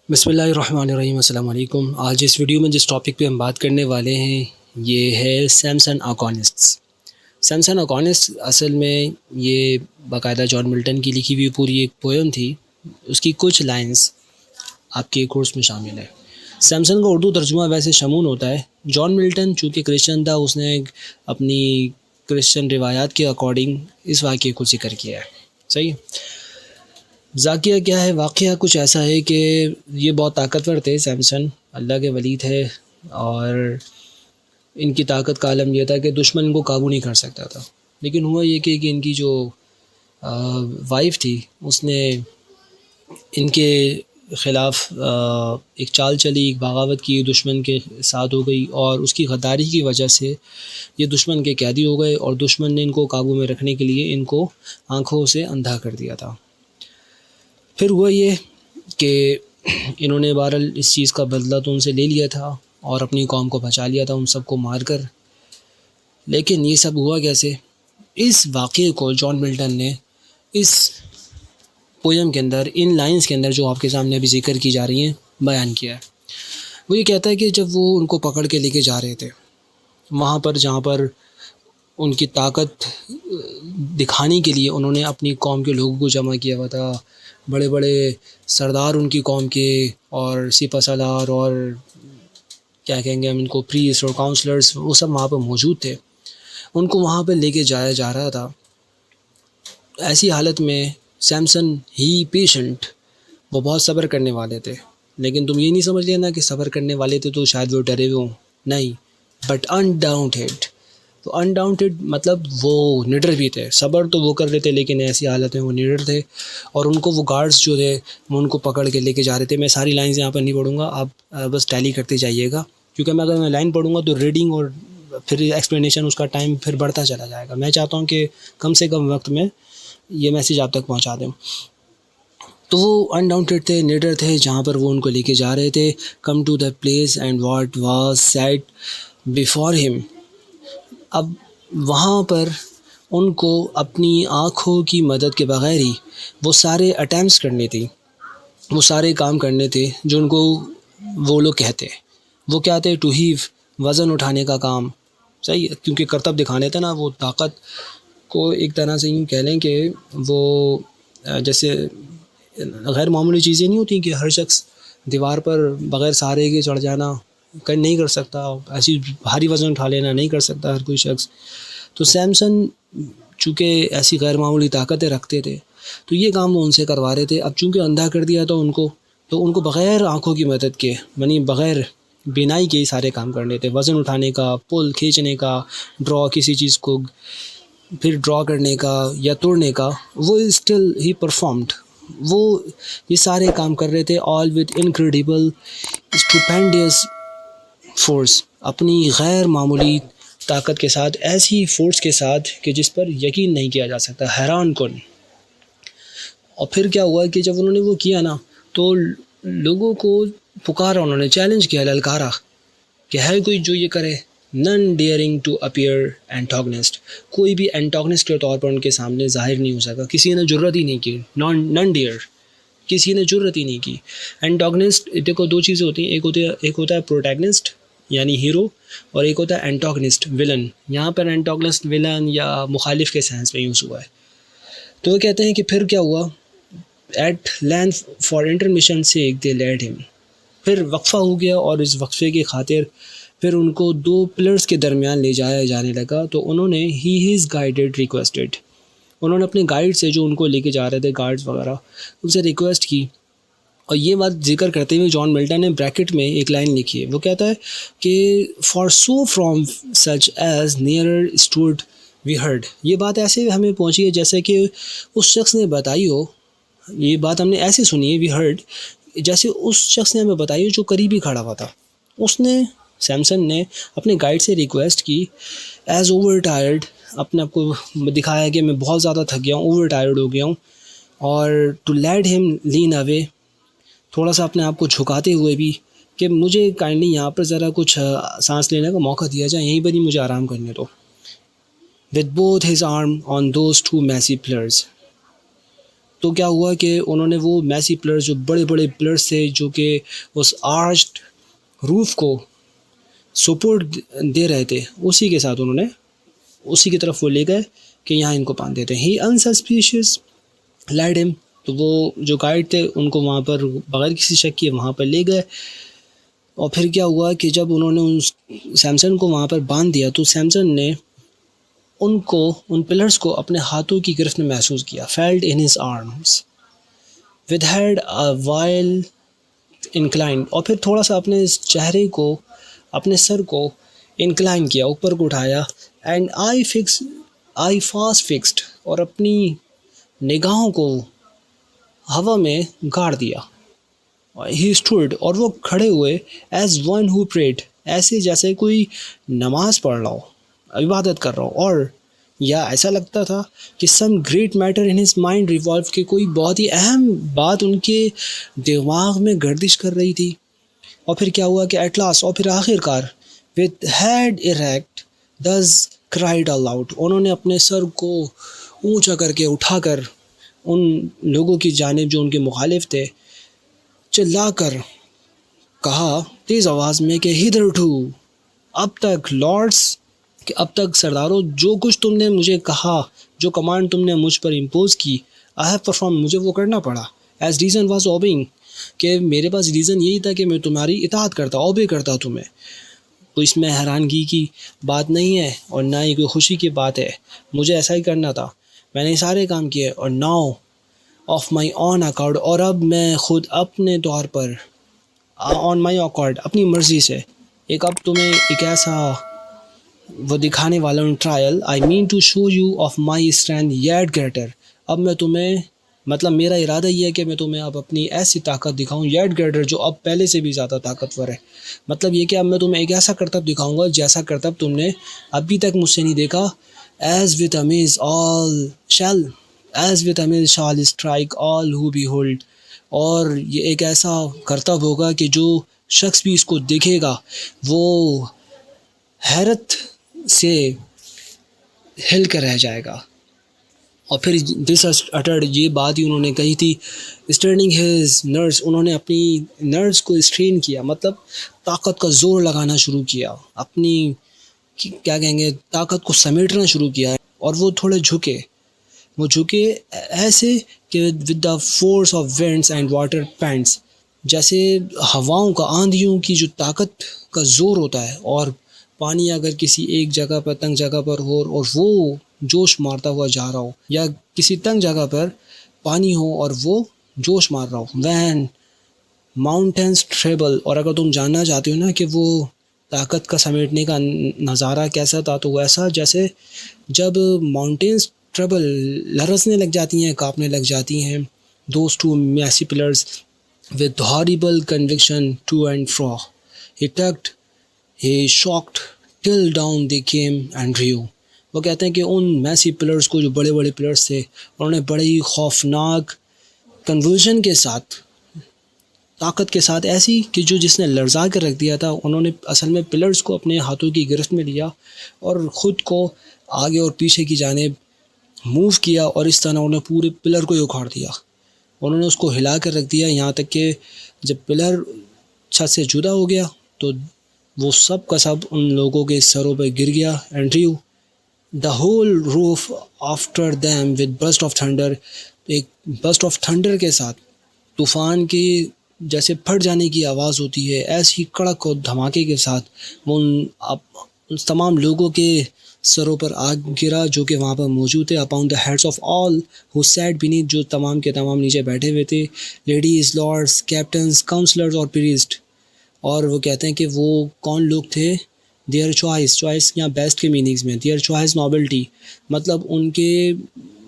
بسم اللہ الرحمن الرحیم، السلام علیکم۔ آج اس ویڈیو میں جس ٹاپک پہ ہم بات کرنے والے ہیں یہ ہے سیمسن اگونسٹس۔ سیمسن اگونسٹ اصل میں یہ باقاعدہ جان ملٹن کی لکھی ہوئی پوری ایک پویم تھی، اس کی کچھ لائنز آپ کے کورس میں شامل ہے۔ سیمسن کا اردو ترجمہ ویسے شمون ہوتا ہے۔ جان ملٹن چونکہ کرسچن تھا، اس نے اپنی کرسچن روایات کے اکارڈنگ اس واقعے کو ذکر کیا ہے۔ صحیح ہے۔ واقعہ کیا ہے؟ واقعہ کچھ ایسا ہے کہ یہ بہت طاقتور تھے، سیمسن اللہ کے ولی تھے، اور ان کی طاقت کا عالم یہ تھا کہ دشمن ان کو قابو نہیں کر سکتا تھا۔ لیکن ہوا یہ کہ ان کی جو وائف تھی اس نے ان کے خلاف ایک چال چلی، ایک بغاوت کی، دشمن کے ساتھ ہو گئی، اور اس کی غداری کی وجہ سے یہ دشمن کے قیدی ہو گئے، اور دشمن نے ان کو قابو میں رکھنے کے لیے ان کو آنکھوں سے اندھا کر دیا تھا۔ پھر ہوا یہ کہ انہوں نے بہرحال اس چیز کا بدلہ تو ان سے لے لیا تھا اور اپنی قوم کو بچا لیا تھا ان سب کو مار کر۔ لیکن یہ سب ہوا کیسے؟ اس واقعے کو جان ملٹن نے اس پویم کے اندر، ان لائنز کے اندر جو آپ کے سامنے ابھی ذکر کی جا رہی ہیں، بیان کیا ہے۔ وہ یہ کہتا ہے کہ جب وہ ان کو پکڑ کے لے کے جا رہے تھے وہاں پر جہاں پر ان کی طاقت دکھانے کے لیے انہوں نے اپنی قوم کے لوگوں کو جمع کیا ہوا تھا، بڑے بڑے سردار ان کی قوم کے، اور سپہ سالار، اور کیا کہیں گے ہم ان کو، پریسٹ اور کاؤنسلرز، وہ سب وہاں پہ موجود تھے۔ ان کو وہاں پہ لے کے جایا جا رہا تھا۔ ایسی حالت میں سیمسن ہی پیشنٹ، وہ بہت صبر کرنے والے تھے، لیکن تم یہ نہیں سمجھ لینا کہ صبر کرنے والے تھے تو شاید وہ ڈرے ہوئے ہوں، نہیں، بٹ انڈاؤنٹیڈ۔ تو انڈاؤنٹیڈ مطلب وہ نڈر بھی تھے۔ صبر تو وہ کر رہے تھے لیکن ایسی حالت میں وہ نڈر تھے، اور ان کو وہ گارڈز جو تھے وہ ان کو پکڑ کے لے کے جا رہے تھے۔ میں ساری لائنز یہاں پر نہیں پڑھوں گا، آپ بس ٹیلی کرتے جائیے گا، کیونکہ اگر میں لائن پڑھوں گا تو ریڈنگ اور پھر ایکسپلینیشن اس کا ٹائم پھر بڑھتا چلا جائے گا۔ میں چاہتا ہوں کہ کم سے کم وقت میں یہ میسیج آپ تک پہنچا دیں۔ تو وہ انڈاؤنٹیڈ تھے، نڈر تھے، جہاں پر وہ ان کو لے کے جا رہے تھے۔ Come to the place and what was said before him. اب وہاں پر ان کو اپنی آنکھوں کی مدد کے بغیر ہی وہ سارے اٹیمپٹس کرنے تھی، وہ سارے کام کرنے تھے جو ان کو وہ لوگ کہتے۔ وہ کیا تھے؟ ٹو ہیو، وزن اٹھانے کا کام۔ صحیح ہے، کیونکہ کرتب دکھانے تھے نا، وہ طاقت کو ایک طرح سے یوں کہہ لیں کہ وہ جیسے غیر معمولی چیزیں نہیں ہوتی کہ ہر شخص دیوار پر بغیر سہارے کے چڑھ جانا نہیں کر سکتا، ایسی بھاری وزن اٹھا لینا نہیں کر سکتا ہر کوئی شخص۔ تو سیمسن چونکہ ایسی غیر معمولی طاقتیں رکھتے تھے تو یہ کام وہ ان سے کروا رہے تھے۔ اب چونکہ اندھا کر دیا تھا ان کو، تو ان کو بغیر آنکھوں کی مدد کے، یعنی بغیر بینائی کے ہی سارے کام کرنے تھے، وزن اٹھانے کا، پل کھینچنے کا، ڈرا کسی چیز کو پھر ڈرا کرنے کا یا توڑنے کا، وہ اسٹل ہی پرفارمڈ۔ وہ یہ سارے کام کر رہے تھے، آل وتھ انکریڈیبل اسٹوپینڈیس فورس، اپنی غیر معمولی طاقت کے ساتھ، ایسی فورس کے ساتھ کہ جس پر یقین نہیں کیا جا سکتا، حیران کن۔ اور پھر کیا ہوا کہ جب انہوں نے وہ کیا نا تو لوگوں کو پکارا، انہوں نے چیلنج کیا، للکارا کہ ہے کوئی جو یہ کرے۔ نن ڈیئرنگ ٹو اپیئر اینٹاگنسٹ، کوئی بھی اینٹاگنسٹ کے طور پر ان کے سامنے ظاہر نہیں ہو سکا، کسی نے جرت ہی نہیں کی۔ نن ڈیئر، کسی نے جرت ہی نہیں کی۔ اینٹاگنسٹ، دیکھو دو چیزیں ہوتی ہیں، ایک ہوتا ہے پروٹیگنسٹ یعنی ہیرو، اور ایک ہوتا ہے اینٹاگنسٹ، ولن۔ یہاں پر اینٹاگنسٹ ولن یا مخالف کے سینس میں یوز ہوا ہے۔ تو وہ کہتے ہیں کہ پھر کیا ہوا، at length for intermission sake they led ہم، پھر وقفہ ہو گیا، اور اس وقفے کی خاطر پھر ان کو دو پلرز کے درمیان لے جایا جانے لگا۔ تو انہوں نے ہی از گائیڈڈ ریکویسٹڈ، انہوں نے اپنے گائیڈ سے جو ان کو لے کے جا رہے تھے، گارڈز وغیرہ، ان سے ریکویسٹ کی۔ اور یہ بات ذکر کرتے ہوئے جان ملٹن نے بریکٹ میں ایک لائن لکھی ہے، وہ کہتا ہے کہ for so from such as nearer stood we heard, یہ بات ایسے ہمیں پہنچی ہے جیسے کہ اس شخص نے بتائی ہو، یہ بات ہم نے ایسے سنی ہے، وی ہرڈ، جیسے اس شخص نے ہمیں بتائی ہو جو قریب ہی کھڑا ہوا تھا۔ اس نے، سیمسن نے اپنے گائیڈ سے ریکویسٹ کی، ایز اوور ٹائرڈ، اپنے آپ کو دکھایا کہ میں بہت زیادہ تھک گیا ہوں، اوور ٹائرڈ ہو گیا ہوں، اور ٹو لیڈ ہم لین اوے، تھوڑا سا اپنے آپ کو جھکاتے ہوئے بھی کہ مجھے کائنڈلی یہاں پر ذرا کچھ سانس لینے کا موقع دیا جائے، یہیں پر ہی مجھے آرام کرنے دو۔ with both his arm on those two massive pillars۔ تو کیا ہوا کہ انہوں نے وہ میسی پلیئرز جو بڑے بڑے پلیئرز تھے جو کہ اس آرچڈ روف کو سپورٹ دے رہے تھے، اسی کے ساتھ انہوں نے اسی کی طرف وہ لے گئے کہ یہاں ان کو باندھ دیتے ہیں. ہی انسسپیشیس لیڈ ہم، تو وہ جو گائیڈ تھے ان کو وہاں پر بغیر کسی شک کے وہاں پر لے گئے. اور پھر کیا ہوا کہ جب انہوں نے سیمسن کو وہاں پر باندھ دیا تو سیمسن نے ان پلرز کو اپنے ہاتھوں کی گرفت میں محسوس کیا. Field in his arms with head while inclined, اور پھر تھوڑا سا اپنے چہرے کو، اپنے سر کو انکلائن کیا، اوپر کو اٹھایا. اینڈ آئی فاسٹ فکسڈ، اور اپنی نگاہوں کو ہوا میں گاڑ دیا. ہی اسٹوڈ، اور وہ کھڑے ہوئے. ایز ون ہو پریڈ، ایسے جیسے کوئی نماز پڑھ رہا ہو، عبادت کر رہا ہو. اور یا ایسا لگتا تھا کہ some great matter in his mind revolve, کہ کوئی بہت ہی اہم بات ان کے دماغ میں گردش کر رہی تھی. اور پھر کیا ہوا کہ ایٹ لاسٹ، اور پھر آخر کار، with head erect thus cried aloud، انہوں نے اپنے سر کو اونچا کر کے اٹھا کر ان لوگوں کی جانب جو ان کے مخالف تھے چلا کر کہا تیز آواز میں کہ hitherto، اب تک، لارڈس، کہ اب تک سرداروں، جو کچھ تم نے مجھے کہا، جو کمانڈ تم نے مجھ پر امپوز کی، I have performed، مجھے وہ کرنا پڑا. as reason was obeying، کہ میرے پاس ریزن یہی تھا کہ میں تمہاری اطاعت کرتا، اوبے کرتا تمہیں. تو اس میں حیرانگی کی بات نہیں ہے اور نہ ہی کوئی خوشی کی بات ہے، مجھے ایسا ہی کرنا تھا، میں نے سارے کام کیے. اور now of my on accord, اور اب میں خود اپنے طور پر، آن مائی اکارڈ، اپنی مرضی سے، اب تمہیں ایک ایسا وہ دکھانے والا ہوں trial. I mean to show you of my strength yet greater, اب میں تمہیں، مطلب میرا ارادہ یہ ہے کہ میں تمہیں اب اپنی ایسی طاقت دکھاؤں، یٹ گریٹر، جو اب پہلے سے بھی زیادہ طاقتور ہے. مطلب یہ کہ اب میں تمہیں ایک ایسا کرتب دکھاؤں گا جیسا کرتب تم نے ابھی تک مجھ سے نہیں دیکھا. As with amaze shall strike all who behold, اور یہ ایک ایسا کرتب ہوگا کہ جو شخص بھی اس کو دیکھے گا وہ حیرت سے ہل کر رہ جائے گا. اور پھر دس اٹرڈ، یہ بات ہی انہوں نے کہی تھی. اسٹریننگ ہز نرس، انہوں نے اپنی نرس کو اسٹرین کیا، مطلب طاقت کا زور لگانا شروع کیا، اپنی کیا کہیں گے طاقت کو سمیٹنا شروع کیا. اور وہ تھوڑے جھکے ایسے کہ with the force of winds and waters pents, جیسے ہواؤں کا، آندھیوں کی جو طاقت کا زور ہوتا ہے، اور پانی اگر کسی ایک جگہ پر، تنگ جگہ پر ہو اور وہ جوش مارتا ہوا جا رہا ہو، یا کسی تنگ جگہ پر پانی ہو اور وہ جوش مار رہا ہو. وین ماؤنٹینس ٹریبل، اور اگر تم جاننا چاہتے ہو نا کہ وہ طاقت کا سمیٹنے کا نظارہ کیسا تھا، تو ویسا جیسے جب ماؤنٹینس ٹریبل لرزنے لگ جاتی ہیں، کانپنے لگ جاتی ہیں. Those two massy pillars with horrible conviction to and fro, he tugged, he shocked till down they came and drew. وہ کہتے ہیں کہ ان میسی پلرز کو، جو بڑے بڑے پلرز تھے، انہوں نے بڑے ہی خوفناک کنورژن کے ساتھ، طاقت کے ساتھ، ایسی کہ جس نے لرزا کر رکھ دیا تھا. انہوں نے اصل میں پلرز کو اپنے ہاتھوں کی گرفت میں لیا اور خود کو آگے اور پیچھے کی جانب موو کیا، اور اس طرح انہوں نے پورے پلر کو ہی اکھاڑ دیا. انہوں نے اس کو ہلا کر رکھ دیا، یہاں تک کہ جب پلر چھت سے جدا ہو گیا تو وہ سب کا سب ان لوگوں کے سروں پہ گر گیا. And drew the whole roof after them with burst of thunder, ایک برسٹ آف تھنڈر کے ساتھ، طوفان کی جیسے پھٹ جانے کی آواز ہوتی ہے، ایسے ہی کڑک اور دھماکے کے ساتھ وہ ان تمام لوگوں کے سروں پر آگ گرا جو کہ وہاں پر موجود تھے. Upon the heads of all who sate beneath, جو تمام کے تمام نیچے بیٹھے ہوئے تھے. لیڈیز، لارڈس، کیپٹنز، کاؤنسلرز اور پریسٹ. اور وہ کہتے ہیں کہ وہ کون لوگ تھے؟ دیئر چوائس یہاں بیسٹ کے میننگز میں، دیئر چوائس نوبلٹی، مطلب ان کے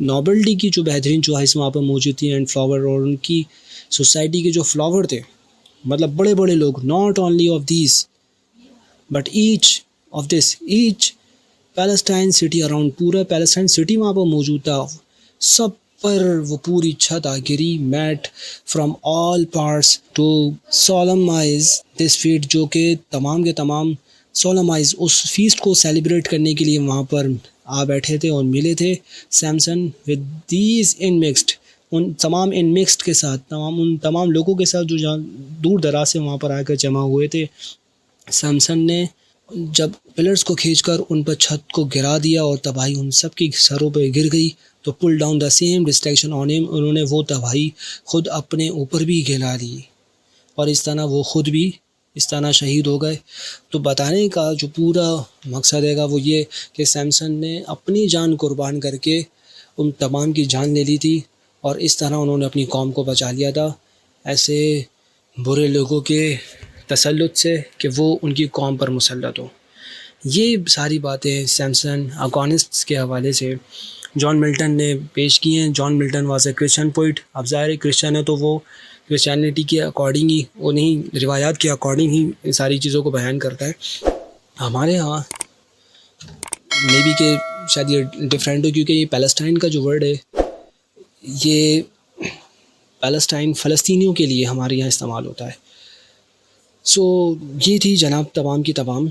نوبلٹی کی جو بہترین چوائس وہاں پر موجود تھی. اینڈ فلاور، اور ان کی سوسائٹی کے جو فلاور تھے، مطلب بڑے بڑے لوگ، not only of these but each Palestine city around, پورا پیلسٹائن سٹی وہاں پر موجود تھا. سب پر وہ پوری چھت آ گری. Met from all parts to solemnize this feat, جو کہ تمام کے تمام سولمائز، اس فیسٹ کو سیلیبریٹ کرنے کے لیے وہاں پر آ بیٹھے تھے اور ملے تھے. Samson with these in mixed ان تمام ان مکسڈ کے ساتھ ان تمام لوگوں کے ساتھ جو جہاں دور دراز سے وہاں پر آ کر جمع ہوئے تھے، سیمسن نے جب پلرز کو کھینچ کر ان پر چھت کو گرا دیا اور تباہی ان سب کی سروں پہ گر گئی، تو pull down the same distraction آن ہم، انہوں نے وہ تباہی خود اپنے اوپر بھی گرا لی اور اس طرح وہ خود بھی اس طرح شہید ہو گئے۔ تو بتانے کا جو پورا مقصد ہے گا وہ یہ کہ سیمسن نے اپنی جان قربان کر کے ان تمام کی جان لے لی تھی، اور اس طرح انہوں نے اپنی قوم کو بچا لیا تھا ایسے برے لوگوں کے تسلط سے کہ وہ ان کی قوم پر مسلط ہو۔ یہ ساری باتیں سیمسن اکونسٹس کے حوالے سے جان ملٹن نے پیش کی ہیں۔ John Milton was a Christian poet. اب ظاہر کرسچن ہے تو وہ کرسچینٹی کے اکارڈنگ ہی، انہیں روایات کے اکارڈنگ ہی ان ساری چیزوں کو بیان کرتا ہے۔ ہمارے ہاں مے بی کہ شاید یہ ڈفرینٹ ہو، کیونکہ یہ پیلسٹائن کا جو ورڈ ہے یہ پیلسٹائن فلسطینیوں کے لیے ہمارے یہاں استعمال ہوتا ہے۔ سو یہ تھی جناب تمام کی تمام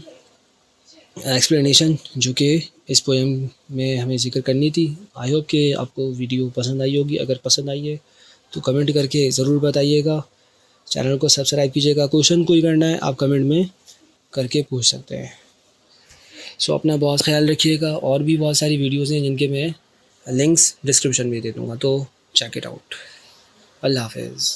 ایکسپلینیشن جو کہ اس پویم میں ہمیں ذکر کرنی تھی۔ آئی ہوپ کہ آپ کو ویڈیو پسند آئی ہوگی۔ اگر پسند آئی ہے تو کمنٹ کر کے ضرور بتائیے گا، چینل کو سبسکرائب کیجیے گا۔ کویشچن کوئی کرنا ہے آپ کمنٹ میں کر کے پوچھ سکتے ہیں۔ سو اپنا بہت خیال رکھیے گا، اور بھی بہت ساری ویڈیوز ہیں جن کے میں لنکس ڈسکرپشن میں دے دوں گا، تو چیک اٹ آؤٹ۔ اللہ حافظ۔